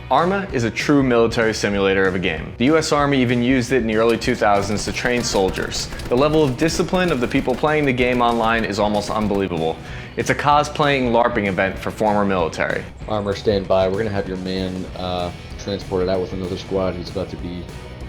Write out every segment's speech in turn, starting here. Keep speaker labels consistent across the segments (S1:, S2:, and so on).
S1: Arma is a true military simulator of a game. The US Army even used it in the early 2000s to train soldiers. The level of discipline of the people playing the game online is almost unbelievable. It's a cosplaying LARPing event for former military.
S2: Armor, stand by. We're gonna have your man transported out with another squad. He's about to be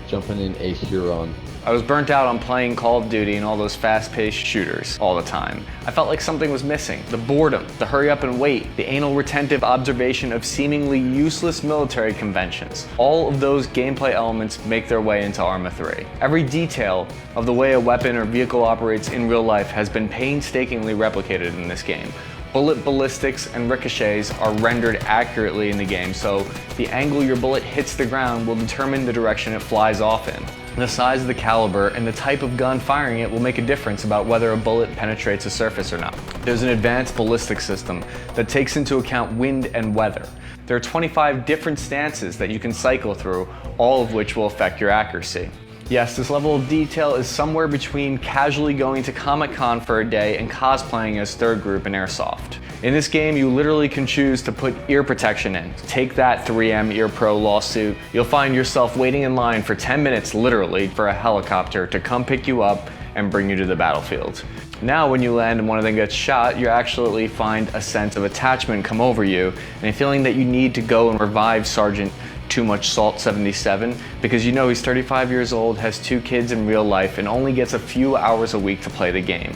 S2: jumping in a Huron.
S1: I was burnt out on playing Call of Duty and all those fast-paced shooters all the time. I felt like something was missing. The boredom, the hurry up and wait, the anal retentive observation of seemingly useless military conventions. All of those gameplay elements make their way into Arma 3. Every detail of the way a weapon or vehicle operates in real life has been painstakingly replicated in this game. Bullet ballistics and ricochets are rendered accurately in the game, so the angle your bullet hits the ground will determine the direction it flies off in. The size of the caliber and the type of gun firing it will make a difference about whether a bullet penetrates a surface or not. There's an advanced ballistic system that takes into account wind and weather. There are 25 different stances that you can cycle through, all of which will affect your accuracy. Yes, this level of detail is somewhere between casually going to Comic-Con for a day and cosplaying as third group in airsoft. In this game, you literally can choose to put ear protection in. Take that 3M Ear Pro lawsuit. You'll find yourself waiting in line for 10 minutes literally for a helicopter to come pick you up and bring you to the battlefield. Now when you land and one of them gets shot, you actually find a sense of attachment come over you and a feeling that you need to go and revive Sergeant Too Much Salt 77 because you know he's 35 years old, has 2 kids in real life, and only gets a few hours a week to play the game.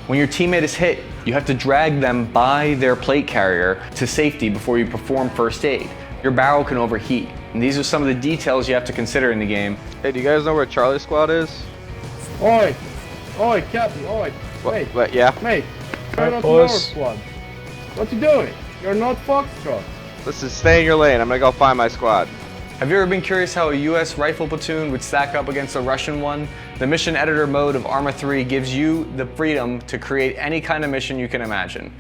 S1: When your teammate is hit, you have to drag them by their plate carrier to safety before you perform first aid. Your barrel can overheat, and these are some of the details you have to consider in the game.
S3: Hey, do you guys know where Charlie Squad is?
S4: Oi! Oi, Captain, oi! Mate,
S3: What, yeah?
S4: mate, you're not our squad. What you doing? You're not Foxtrot.
S3: Listen, stay in your lane. I'm gonna go find my squad.
S1: Have you ever been curious how a US rifle platoon would stack up against a Russian one? The mission editor mode of Arma 3 gives you the freedom to create any kind of mission you can imagine.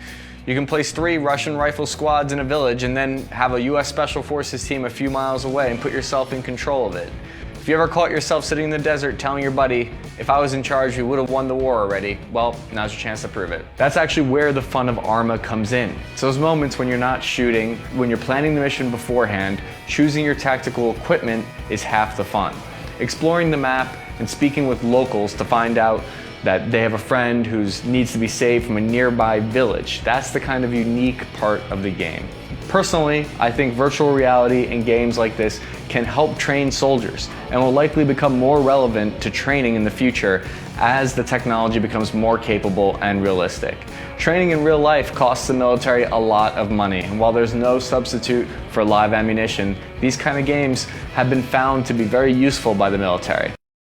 S1: You can place 3 Russian rifle squads in a village and then have a US Special Forces team a few miles away and put yourself in control of it. If you ever caught yourself sitting in the desert telling your buddy, if I was in charge, we would have won the war already, well, now's your chance to prove it. That's actually where the fun of Arma comes in. It's those moments when you're not shooting, when you're planning the mission beforehand, choosing your tactical equipment is half the fun. Exploring the map and speaking with locals to find out that they have a friend who needs to be saved from a nearby village. That's the kind of unique part of the game. Personally, I think virtual reality and games like this can help train soldiers and will likely become more relevant to training in the future as the technology becomes more capable and realistic. Training in real life costs the military a lot of money, and while there's no substitute for live ammunition, these kind of games have been found to be very useful by the military.